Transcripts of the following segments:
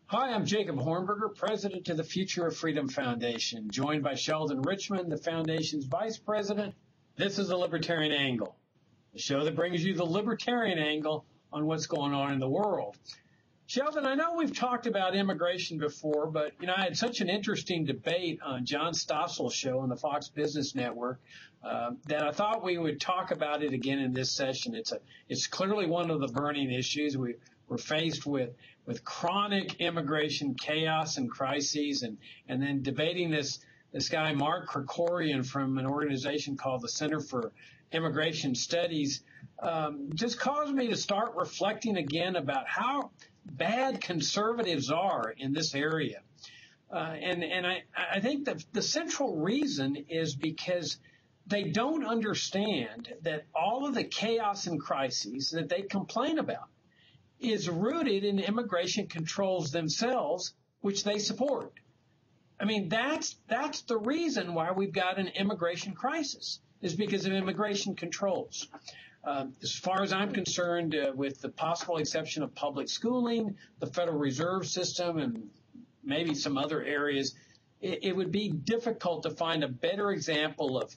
Hi, I'm Jacob Hornberger, president of the Future of Freedom Foundation, joined by Sheldon Richman, the foundation's vice president. This is the Libertarian Angle, the show that brings you the libertarian angle on what's going on in the world. Sheldon, I know we've talked about immigration before, but, I had such an interesting debate on John Stossel's show on the Fox Business Network that I thought we would talk about it again in this session. It's clearly one of the burning issues. We're faced with chronic immigration chaos and crises, and then debating this guy, Mark Krikorian, from an organization called the Center for Immigration Studies, just caused me to start reflecting again about how bad conservatives are in this area. And I think that the central reason is because they don't understand that all of the chaos and crises that they complain about is rooted in immigration controls themselves, which they support. I mean, that's the reason why we've got an immigration crisis, is because of immigration controls. As far as I'm concerned, with the possible exception of public schooling, the Federal Reserve System, and maybe some other areas, it would be difficult to find a better example of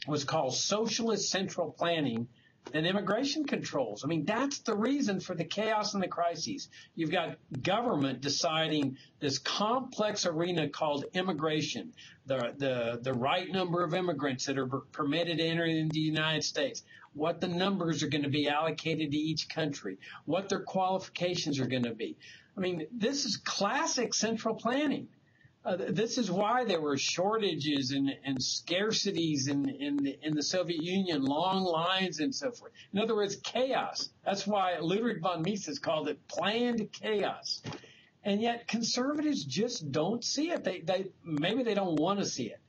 what's called socialist central planning than immigration controls. I mean, that's the reason for the chaos and the crises. You've got government deciding this complex arena called immigration, the right number of immigrants that are permitted to enter into the United States, what the numbers are going to be allocated to each country, what their qualifications are going to be. I mean, this is classic central planning. This is why there were shortages and scarcities in the Soviet Union, long lines and so forth. In other words, chaos. That's why Ludwig von Mises called it planned chaos. And yet conservatives just don't see it. Maybe they don't want to see it.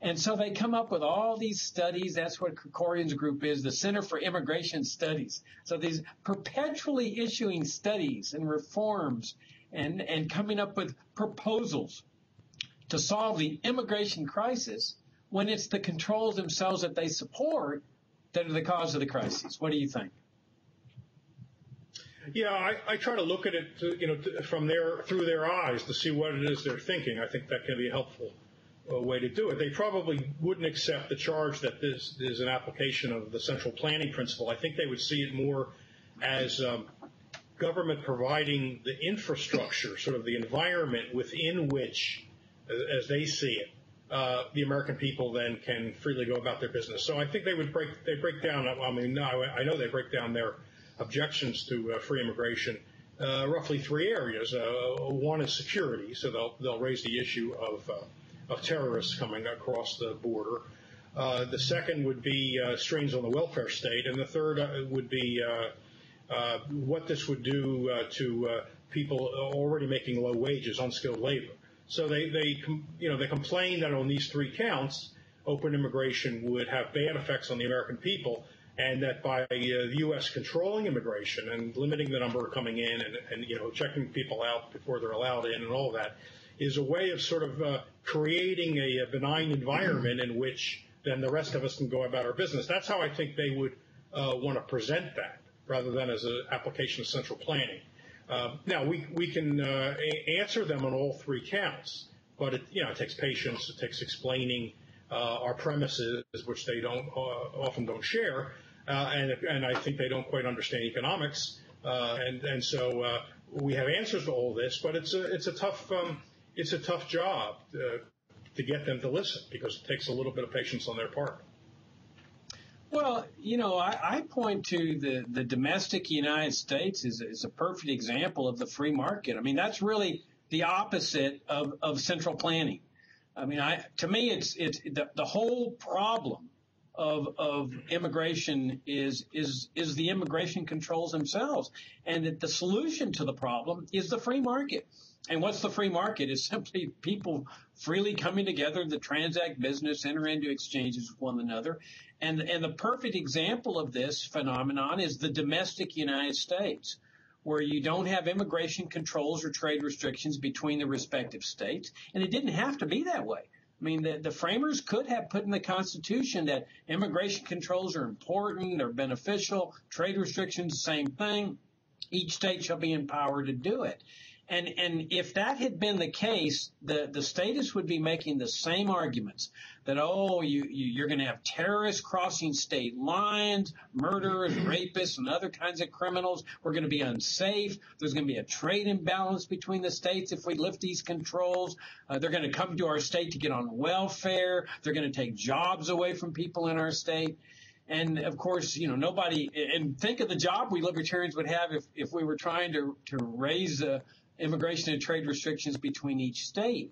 And so they come up with all these studies. That's what Krikorian's group is, the Center for Immigration Studies. So these perpetually issuing studies and reforms and coming up with proposals to solve the immigration crisis when it's the controls themselves that they support that are the cause of the crisis. What do you think? Yeah, I try to look at it, through their eyes to see what it is they're thinking. I think that can be a helpful way to do it. They probably wouldn't accept the charge that this is an application of the central planning principle. I think they would see it more as government providing the infrastructure, sort of the environment within which, as they see it, the American people then can freely go about their business. So I think they break down. I know they break down their objections to free immigration roughly three areas. One is security, so they'll raise the issue of terrorists coming across the border. The second would be strains on the welfare state, and the third would be what this would do to people already making low wages, unskilled labor. So they complain that on these three counts, open immigration would have bad effects on the American people, and that by the U.S. controlling immigration and limiting the number coming in and checking people out before they're allowed in and all that is a way of sort of creating a benign environment in which then the rest of us can go about our business. That's how I think they would want to present that, rather than as an application of central planning. Now, we can answer them on all three counts, but it takes patience. It takes explaining our premises, which they often don't share, and I think they don't quite understand economics, and so we have answers to all this, but it's a tough job to get them to listen, because it takes a little bit of patience on their part. Well, I point to the domestic United States is a perfect example of the free market. I mean, that's really the opposite of central planning. I mean, to me, it's the whole problem of immigration is the immigration controls themselves, and that the solution to the problem is the free market. And what's the free market? Is simply people freely coming together to transact business, enter into exchanges with one another. And the perfect example of this phenomenon is the domestic United States, where you don't have immigration controls or trade restrictions between the respective states. And it didn't have to be that way. I mean, the framers could have put in the Constitution that immigration controls are important, they're beneficial, trade restrictions, the same thing. Each state shall be empowered to do it. And if that had been the case, the statists would be making the same arguments that, you're going to have terrorists crossing state lines, murderers, rapists, and other kinds of criminals. We're going to be unsafe. There's going to be a trade imbalance between the states if we lift these controls. They're going to come to our state to get on welfare. They're going to take jobs away from people in our state. And of course, nobody, and think of the job we libertarians would have if we were trying to raise immigration and trade restrictions between each state.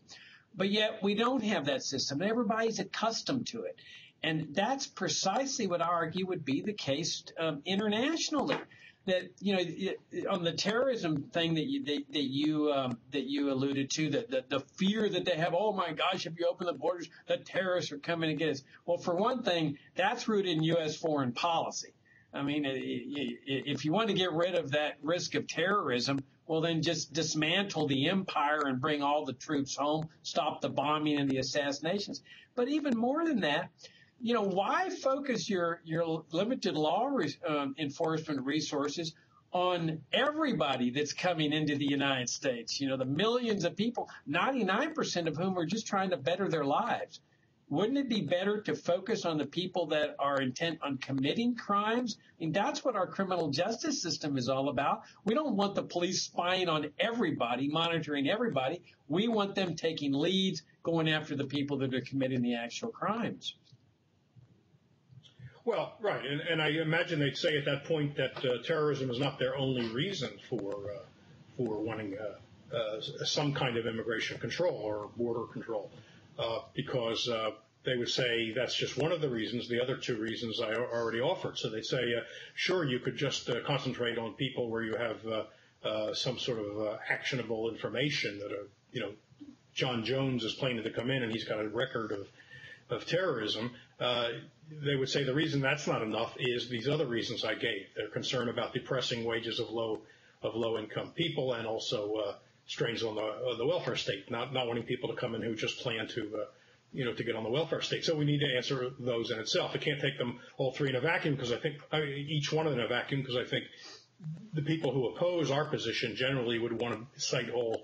But yet we don't have that system. Everybody's accustomed to it. And that's precisely what I argue would be the case internationally. That, on the terrorism thing that you alluded to, the fear that they have, oh my gosh, if you open the borders, the terrorists are coming to get us. Well, for one thing, that's rooted in U.S. foreign policy. I mean, if you want to get rid of that risk of terrorism, well, then just dismantle the empire and bring all the troops home, stop the bombing and the assassinations. But even more than that, why focus your limited law enforcement resources on everybody that's coming into the United States? The millions of people, 99% of whom are just trying to better their lives. Wouldn't it be better to focus on the people that are intent on committing crimes? I mean, that's what our criminal justice system is all about. We don't want the police spying on everybody, monitoring everybody. We want them taking leads, going after the people that are committing the actual crimes. Well, right, and I imagine they'd say at that point that terrorism is not their only reason for wanting some kind of immigration control or border control. Because they would say that's just one of the reasons. The other two reasons I already offered. So they'd say, sure, you could just concentrate on people where you have some sort of actionable information that, John Jones is planning to come in and he's got a record of terrorism. They would say the reason that's not enough is these other reasons I gave. They're concerned about depressing wages of low income people and also strains on the welfare state, not wanting people to come in who just plan to get on the welfare state. So we need to answer those in itself. I can't take them all three in a vacuum because each one of them in a vacuum because I think the people who oppose our position generally would want to cite all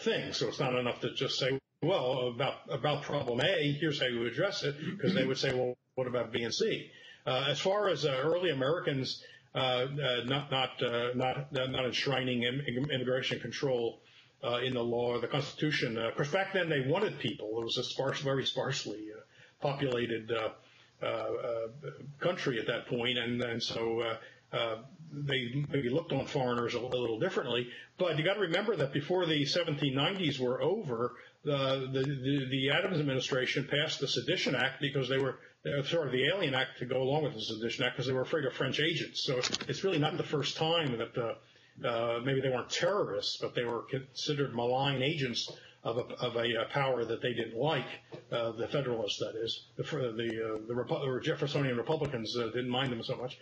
things. So it's not enough to just say, well, about problem A, here's how you address it, because they would say, well, what about B and C? As far as early Americans not enshrining immigration control in the law or the Constitution. Of course, back then they wanted people. It was a very sparsely populated country at that point, and so they maybe looked on foreigners a little differently. But you got to remember that before the 1790s were over, the Adams administration passed the Sedition Act because they were the Alien Act to go along with the Sedition Act because they were afraid of French agents. So it's really not the first time that maybe they weren't terrorists, but they were considered malign agents of a power that they didn't like, the Federalists, that is. The Jeffersonian Republicans didn't mind them so much.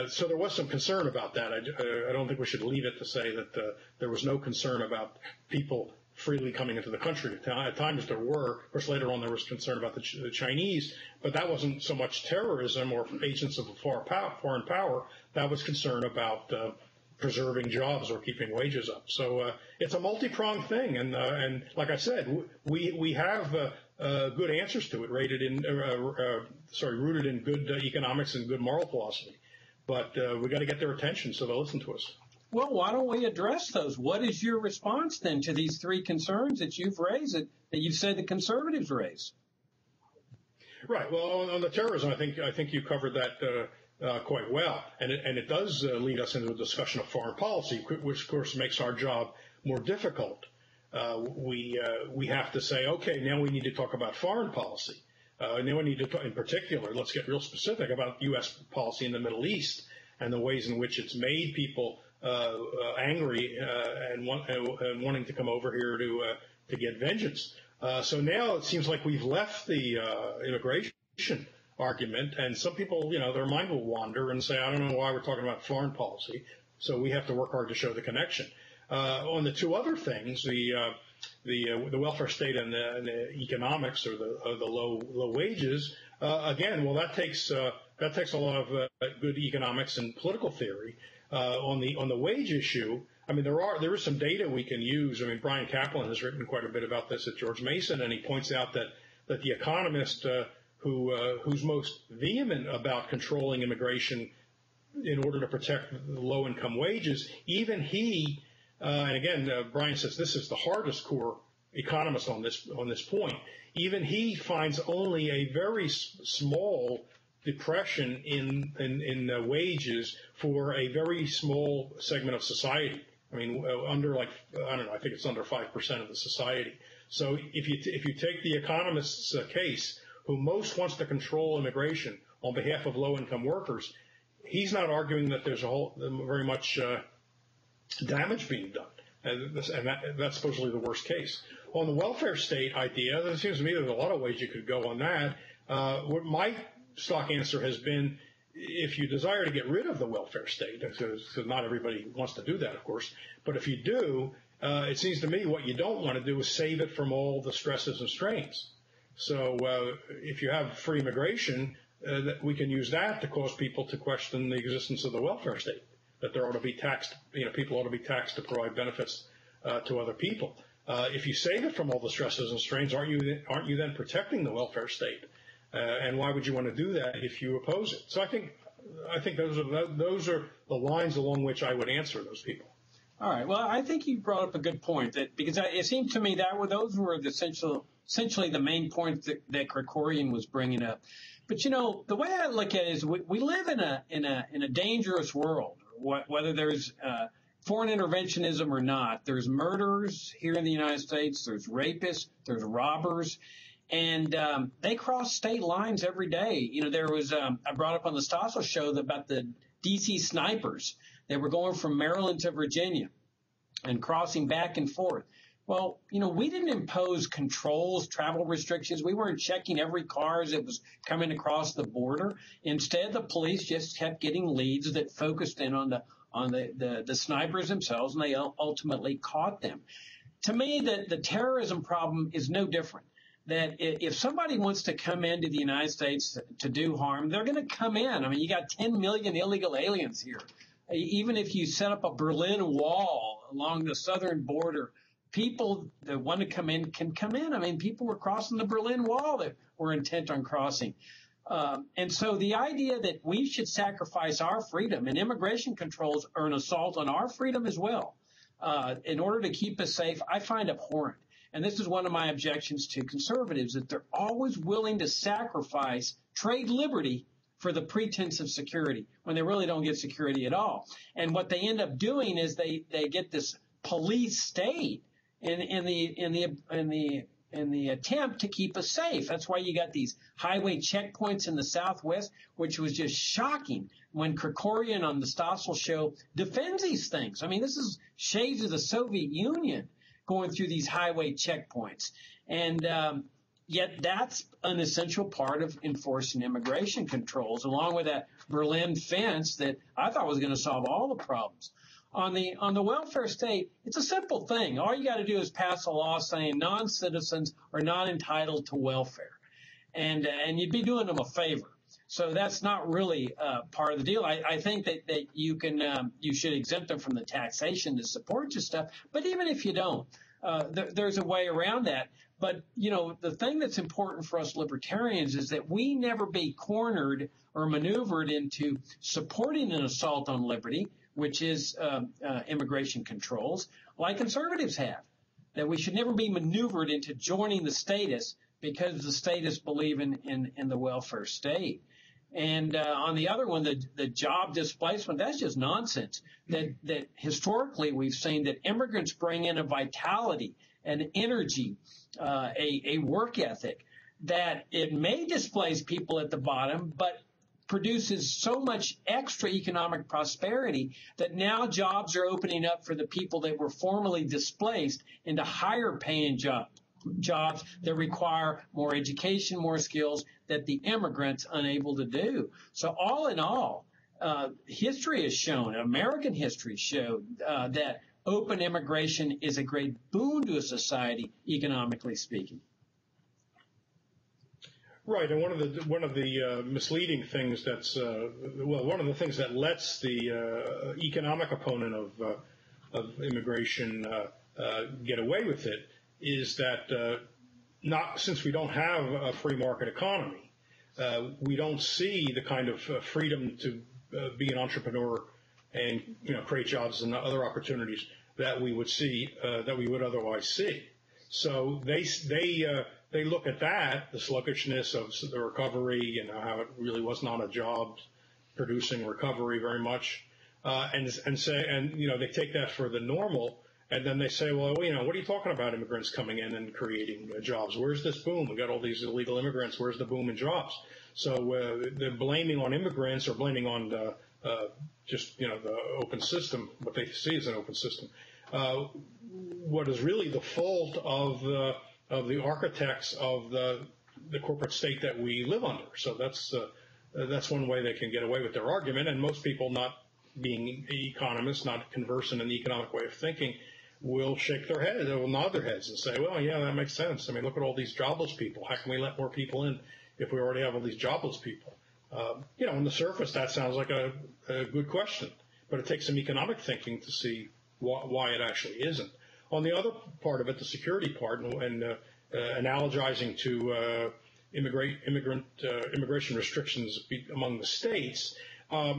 So there was some concern about that. I don't think we should leave it to say that there was no concern about people freely coming into the country. At times there were. Of course, later on there was concern about the Chinese, but that wasn't so much terrorism or agents of a foreign power. That was concern about preserving jobs or keeping wages up. So it's a multi-pronged thing, and like I said, we have good answers to it, rooted in good economics and good moral philosophy. But we got to get their attention so they'll listen to us. Well, why don't we address those? What is your response then to these three concerns that you've raised that you've said the conservatives raise? Right. Well, on the terrorism, I think you covered that quite well, and it does lead us into a discussion of foreign policy, which of course makes our job more difficult. We have to say, okay, now we need to talk about foreign policy. And then we need to talk, in particular, let's get real specific about U.S. policy in the Middle East and the ways in which it's made people angry and wanting to come over here to get vengeance. So now it seems like we've left the immigration argument, and some people, their mind will wander and say, I don't know why we're talking about foreign policy. So we have to work hard to show the connection. On the two other things, the welfare state and the economics or the low wages, again, well, that takes a lot of good economics and political theory. On the wage issue, I mean, there is some data we can use. I mean, Brian Kaplan has written quite a bit about this at George Mason, and he points out that the economist who's most vehement about controlling immigration in order to protect low-income wages, even he, and again, Brian says this is the hardest core economist on this point. Even he finds only a very small depression in wages for a very small segment of society. I mean, under I don't know, I think it's under 5% of the society. So if you take the economist's case, who most wants to control immigration on behalf of low-income workers, he's not arguing that there's very much damage being done, and that's supposedly the worst case. On the welfare state idea, it seems to me there's a lot of ways you could go on that. My stock answer has been, if you desire to get rid of the welfare state, because not everybody wants to do that, of course, but if you do, it seems to me what you don't want to do is save it from all the stresses and strains. So if you have free immigration, we can use that to cause people to question the existence of the welfare state, that there ought to be taxed, people ought to be taxed to provide benefits to other people. If you save it from all the stresses and strains, aren't you then protecting the welfare state? And why would you want to do that if you oppose it? So I think those are the lines along which I would answer those people. All right. Well, I think you brought up a good point, because it seemed to me that those were essentially the main points that Krikorian was bringing up. But the way I look at it is we live in a dangerous world. Whether there's foreign interventionism or not, there's murderers here in the United States. There's rapists. There's robbers. And they cross state lines every day. There was I brought up on the Stossel show about the D.C. snipers. They were going from Maryland to Virginia and crossing back and forth. Well, we didn't impose controls, travel restrictions. We weren't checking every car as it was coming across the border. Instead, the police just kept getting leads that focused in on the snipers themselves, and they ultimately caught them. To me, the terrorism problem is no different. That if somebody wants to come into the United States to do harm, they're going to come in. I mean, you got 10 million illegal aliens here. Even if you set up a Berlin Wall along the southern border, people that want to come in can come in. I mean, people were crossing the Berlin Wall that were intent on crossing. And so the idea that we should sacrifice our freedom, and immigration controls are an assault on our freedom as well, in order to keep us safe, I find abhorrent. And this is one of my objections to conservatives, that they're always willing to sacrifice trade liberty for the pretense of security when they really don't get security at all. And what they end up doing is they get this police state in the attempt to keep us safe. That's why you got these highway checkpoints in the Southwest, which was just shocking when Krikorian on the Stossel show defends these things. I mean, this is shades of the Soviet Union going through these highway checkpoints. And yet that's an essential part of enforcing immigration controls, along with that Berlin fence that I thought was going to solve all the problems. On the welfare state, it's a simple thing. All you got to do is pass a law saying non-citizens are not entitled to welfare, and you'd be doing them a favor. So that's not really part of the deal. I think that you should exempt them from the taxation to support your stuff. But even if you don't, there's a way around that. But, the thing that's important for us libertarians is that we never be cornered or maneuvered into supporting an assault on liberty, which is immigration controls, like conservatives have. That we should never be maneuvered into joining the statists because the statists believe in the welfare state. And on the other one, the job displacement, that's just nonsense. That historically we've seen that immigrants bring in a vitality, an energy, a work ethic that it may displace people at the bottom, but produces so much extra economic prosperity that now jobs are opening up for the people that were formerly displaced into higher paying jobs that require more education, more skills that the immigrants unable to do. So all in all, history has shown, American history showed that open immigration is a great boon to a society, economically speaking. Right, and one of the misleading things one of the things that lets the economic opponent of immigration get away with it is that not since we don't have a free market economy, we don't see the kind of freedom to be an entrepreneur and create jobs and other opportunities that we would see that we would otherwise see. So they look at that, the sluggishness of the recovery, how it really wasn't on a job producing recovery very much, and they take that for the normal, and then they say, well, what are you talking about immigrants coming in and creating jobs? Where's this boom? We got all these illegal immigrants. Where's the boom in jobs? So they're blaming on immigrants or blaming on the open system, what they see as an open system. What is really the fault of the architects of the corporate state that we live under. So that's one way they can get away with their argument. And most people, not being economists, not conversant in the economic way of thinking, will shake their head, they will nod their heads and say, well, yeah, that makes sense. I mean, look at all these jobless people. How can we let more people in if we already have all these jobless people? On the surface, that sounds like a good question, but it takes some economic thinking to see why it actually isn't. On the other part of it, the security part, and analogizing to immigration restrictions among the states,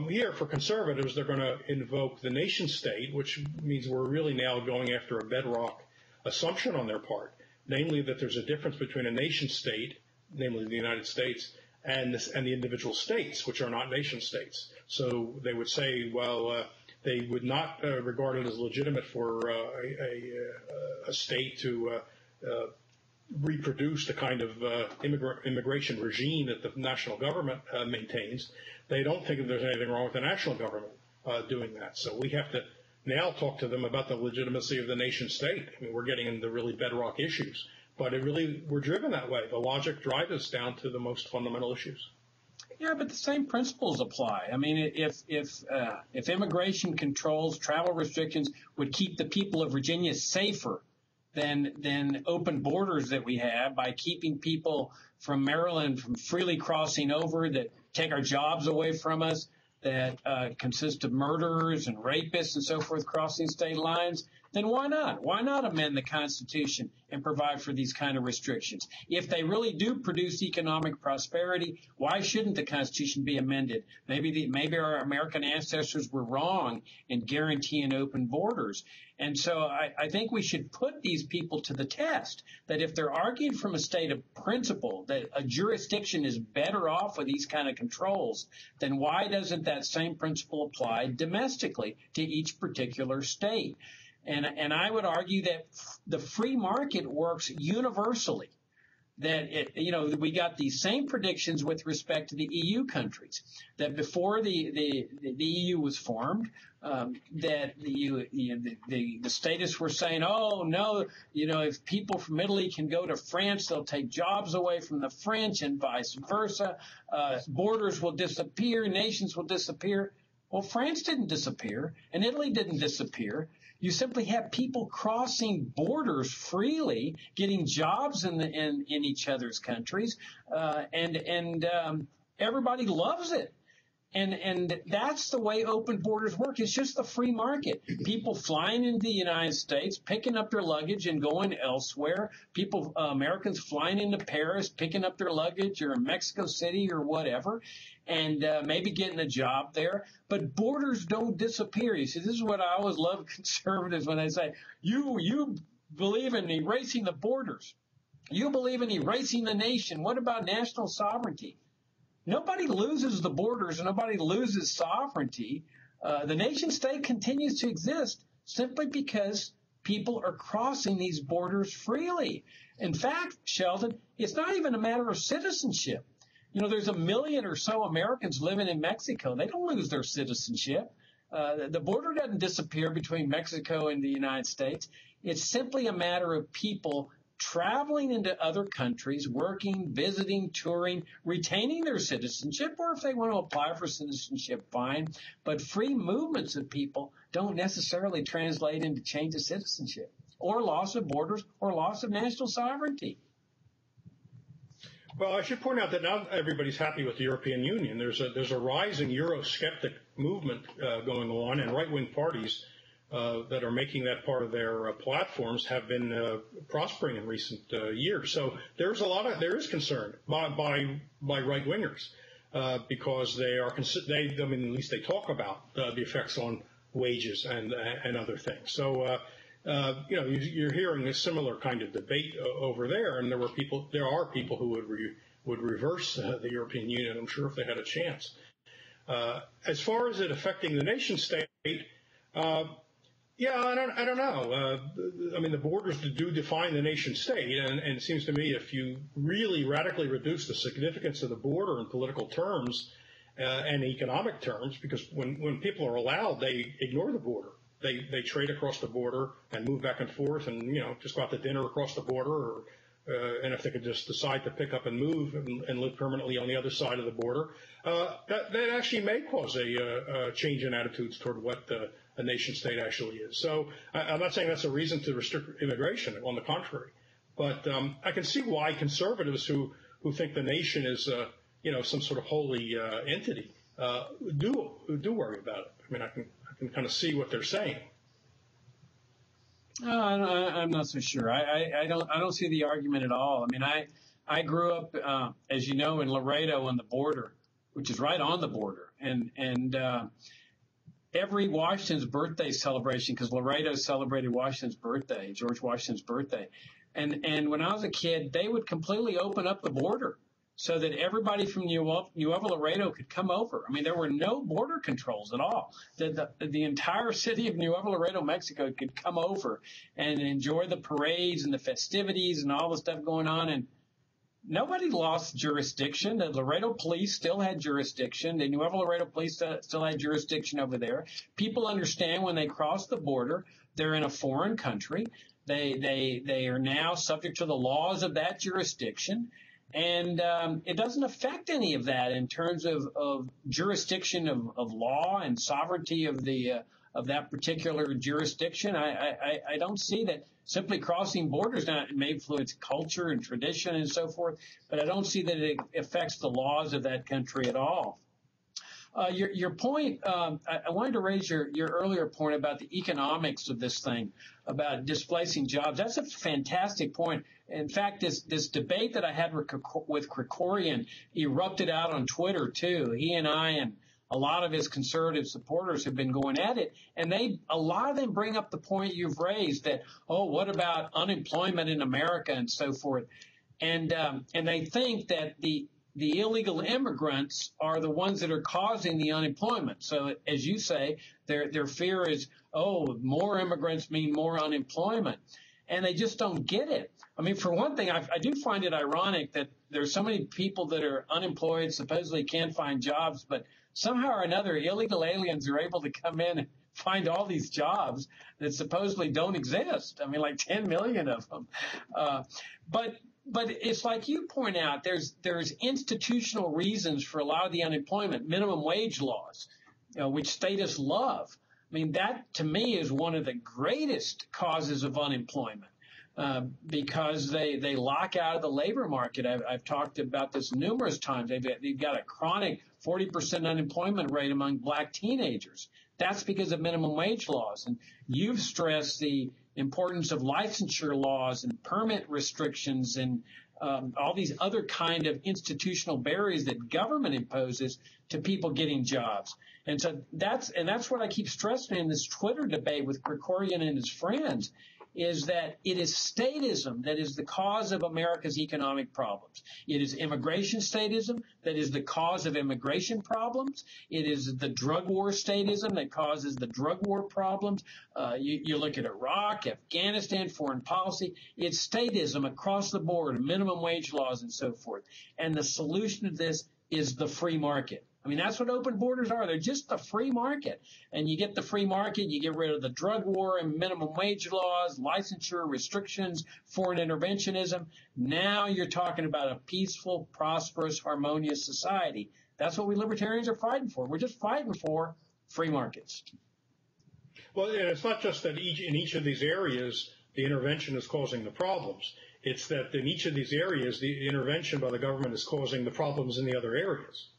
here for conservatives, they're going to invoke the nation state, which means we're really now going after a bedrock assumption on their part, namely that there's a difference between a nation state, namely the United States, and the individual states, which are not nation states. So they would say, well, they would not regard it as legitimate for a state to reproduce the kind of immigration regime that the national government maintains. They don't think that there's anything wrong with the national government doing that. So we have to now talk to them about the legitimacy of the nation state. I mean, we're getting into really bedrock issues, but we're driven that way. The logic drives us down to the most fundamental issues. Yeah, but the same principles apply. I mean, if immigration controls, travel restrictions would keep the people of Virginia safer than open borders that we have by keeping people from Maryland from freely crossing over that take our jobs away from us, that consist of murderers and rapists and so forth crossing state lines, then why not? Why not amend the Constitution and provide for these kind of restrictions? If they really do produce economic prosperity, why shouldn't the Constitution be amended? Maybe our American ancestors were wrong in guaranteeing open borders. And so I think we should put these people to the test, that if they're arguing from a state of principle that a jurisdiction is better off with these kind of controls, then why doesn't that same principle apply domestically to each particular state? And I would argue that the free market works universally. That we got these same predictions with respect to the EU countries, that before the EU was formed, that the statists were saying, oh no, if people from Italy can go to France, they'll take jobs away from the French and vice versa. Borders will disappear, nations will disappear. Well, France didn't disappear, and Italy didn't disappear. You simply have people crossing borders freely, getting jobs in each other's countries, and everybody loves it. And that's the way open borders work. It's just the free market. People flying into the United States, picking up their luggage and going elsewhere. Americans flying into Paris, picking up their luggage, or in Mexico City or whatever, and maybe getting a job there. But borders don't disappear. You see, this is what I always love conservatives when they say, you believe in erasing the borders. You believe in erasing the nation. What about national sovereignty? Nobody loses the borders and nobody loses sovereignty. The nation state continues to exist simply because people are crossing these borders freely. In fact, Sheldon, it's not even a matter of citizenship. There's 1 million or so Americans living in Mexico. They don't lose their citizenship. The border doesn't disappear between Mexico and the United States. It's simply a matter of people traveling into other countries, working, visiting, touring, retaining their citizenship, or if they want to apply for citizenship, fine. But free movements of people don't necessarily translate into change of citizenship or loss of borders or loss of national sovereignty. Well, I should point out that not everybody's happy with the European Union. There's a rising Eurosceptic movement going on, and right-wing parties that are making that part of their platforms have been prospering in recent years. So there is concern by right-wingers because I mean, at least they talk about the effects on wages and other things. So you're hearing a similar kind of debate over there, and there are people who would reverse the European Union, I'm sure, if they had a chance. As far as it affecting the nation state, yeah, I don't know. I mean, the borders do define the nation state, and it seems to me if you really radically reduce the significance of the border in political terms and economic terms, because when people are allowed, they ignore the border. They trade across the border and move back and forth, and just go out to dinner across the border, and if they could just decide to pick up and move and live permanently on the other side of the border, that actually may cause a change in attitudes toward what a nation state actually is. So I'm not saying that's a reason to restrict immigration. On the contrary, but I can see why conservatives who think the nation is some sort of holy entity do worry about it. I mean, I can kind of see what they're saying. I'm not so sure. I don't see the argument at all. I mean, I grew up, as you know, in Laredo on the border, which is right on the border, and every Washington's birthday celebration, because Laredo celebrated Washington's birthday, George Washington's birthday, and when I was a kid, they would completely open up the border so that everybody from Nuevo Laredo could come over. I mean, there were no border controls at all. The entire city of Nuevo Laredo, Mexico, could come over and enjoy the parades and the festivities and all the stuff going on. And nobody lost jurisdiction. The Laredo police still had jurisdiction. The Nuevo Laredo police still had jurisdiction over there. People understand when they cross the border, they're in a foreign country. They are now subject to the laws of that jurisdiction. And it doesn't affect any of that in terms of jurisdiction of law and sovereignty of that particular jurisdiction. I don't see that simply crossing borders. Now, it may influence culture and tradition and so forth, but I don't see that it affects the laws of that country at all. Your point, I wanted to raise your earlier point about the economics of this thing, about displacing jobs. That's a fantastic point. In fact, this debate that I had with Krikorian erupted out on Twitter, too. He and I and a lot of his conservative supporters have been going at it, and a lot of them bring up the point you've raised that, what about unemployment in America and so forth? And they think that the illegal immigrants are the ones that are causing the unemployment. So, as you say, their fear is, more immigrants mean more unemployment. And they just don't get it. I mean, for one thing, I do find it ironic that there's so many people that are unemployed, supposedly can't find jobs, but somehow or another, illegal aliens are able to come in and find all these jobs that supposedly don't exist. I mean, like 10 million of them. But it's like you point out, there's institutional reasons for a lot of the unemployment, minimum wage laws, which statists love. I mean, that to me is one of the greatest causes of unemployment because they lock out of the labor market. I've talked about this numerous times. They've got a chronic 40% unemployment rate among black teenagers. That's because of minimum wage laws. And you've stressed the importance of licensure laws and permit restrictions and all these other kind of institutional barriers that government imposes to people getting jobs. And so that's what I keep stressing in this Twitter debate with Krikorian and his friends, is that it is statism that is the cause of America's economic problems. It is immigration statism that is the cause of immigration problems. It is the drug war statism that causes the drug war problems. You look at Iraq, Afghanistan, foreign policy. It's statism across the board, minimum wage laws and so forth. And the solution to this is the free market. I mean, that's what open borders are. They're just the free market. And you get the free market, you get rid of the drug war and minimum wage laws, licensure, restrictions, foreign interventionism. Now you're talking about a peaceful, prosperous, harmonious society. That's what we libertarians are fighting for. We're just fighting for free markets. Well, it's not just that in each of these areas the intervention is causing the problems. It's that in each of these areas, the intervention by the government is causing the problems in the other areas.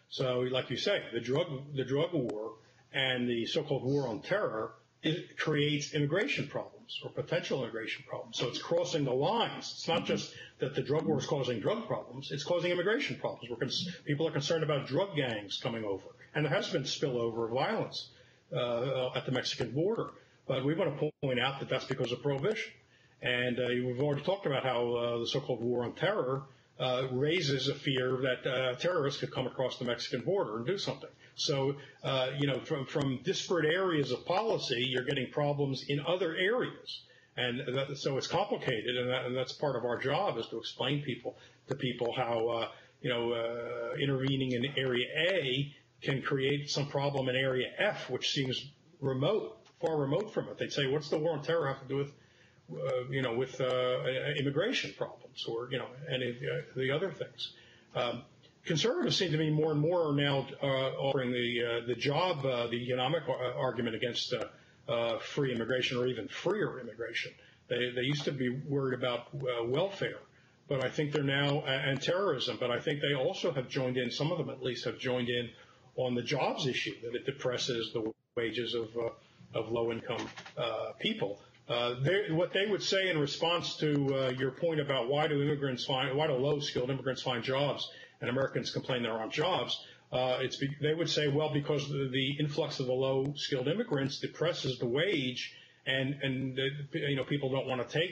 So, like you say, the drug war and the so-called war on terror, it creates immigration problems or potential immigration problems. So it's crossing the lines. It's not just that the drug war is causing drug problems. It's causing immigration problems. People are concerned about drug gangs coming over. And there has been spillover of violence at the Mexican border. But we want to point out that that's because of prohibition. And we've already talked about how the so-called war on terror raises a fear that terrorists could come across the Mexican border and do something. So, from disparate areas of policy, you're getting problems in other areas. And so it's complicated, and that's part of our job is to explain to people how, intervening in Area A can create some problem in Area F, which seems far remote from it. They'd say, what's the war on terror have to do with immigration problems or, any of the other things? Conservatives seem to me more and more are now offering the economic argument against free immigration or even freer immigration. They used to be worried about welfare, but I think they're now, and terrorism, but I think they also have joined in, some of them at least have joined in on the jobs issue, that it depresses the wages of low-income people. What they would say in response to your point about why do low-skilled immigrants find jobs and Americans complain there aren't jobs, they would say, well, because the influx of the low-skilled immigrants depresses the wage, and people don't want to take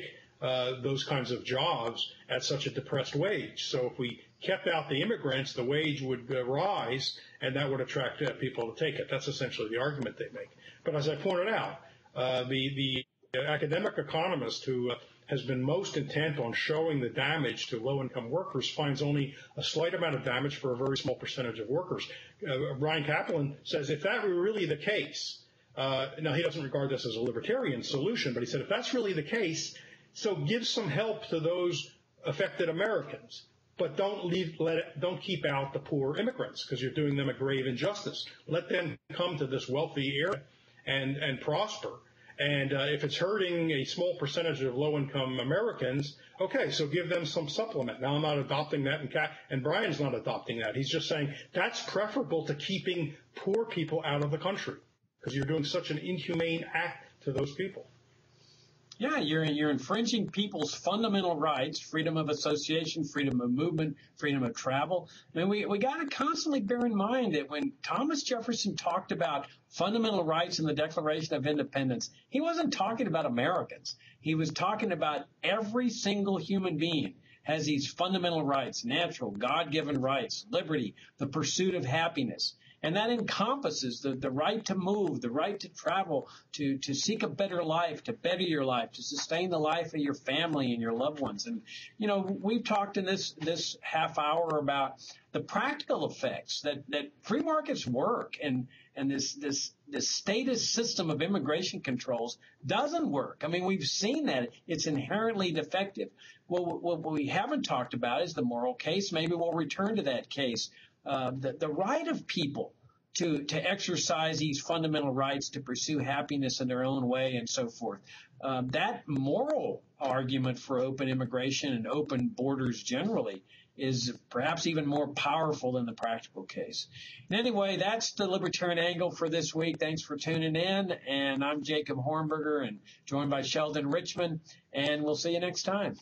those kinds of jobs at such a depressed wage. So if we kept out the immigrants, the wage would rise, and that would attract people to take it. That's essentially the argument they make. But as I pointed out, the academic economist who has been most intent on showing the damage to low-income workers finds only a slight amount of damage for a very small percentage of workers. Brian Kaplan says if that were really the case, now he doesn't regard this as a libertarian solution, but he said if that's really the case, so give some help to those affected Americans, but don't keep out the poor immigrants because you're doing them a grave injustice. Let them come to this wealthy area and prosper. And if it's hurting a small percentage of low-income Americans, okay, so give them some supplement. Now, I'm not adopting that, and Brian's not adopting that. He's just saying that's preferable to keeping poor people out of the country because you're doing such an inhumane act to those people. Yeah, you're infringing people's fundamental rights, freedom of association, freedom of movement, freedom of travel. I mean, we got to constantly bear in mind that when Thomas Jefferson talked about fundamental rights in the Declaration of Independence, he wasn't talking about Americans. He was talking about every single human being has these fundamental rights, natural, God-given rights, liberty, the pursuit of happiness. And that encompasses the right to move, the right to travel, to seek a better life, to better your life, to sustain the life of your family and your loved ones. And, we've talked in this half hour about the practical effects that free markets work and this statist system of immigration controls doesn't work. I mean, we've seen that it's inherently defective. Well, what we haven't talked about is the moral case. Maybe we'll return to that case. The right of people to exercise these fundamental rights, to pursue happiness in their own way and so forth. That moral argument for open immigration and open borders generally is perhaps even more powerful than the practical case. And anyway, that's the Libertarian Angle for this week. Thanks for tuning in. And I'm Jacob Hornberger and joined by Sheldon Richman. And we'll see you next time.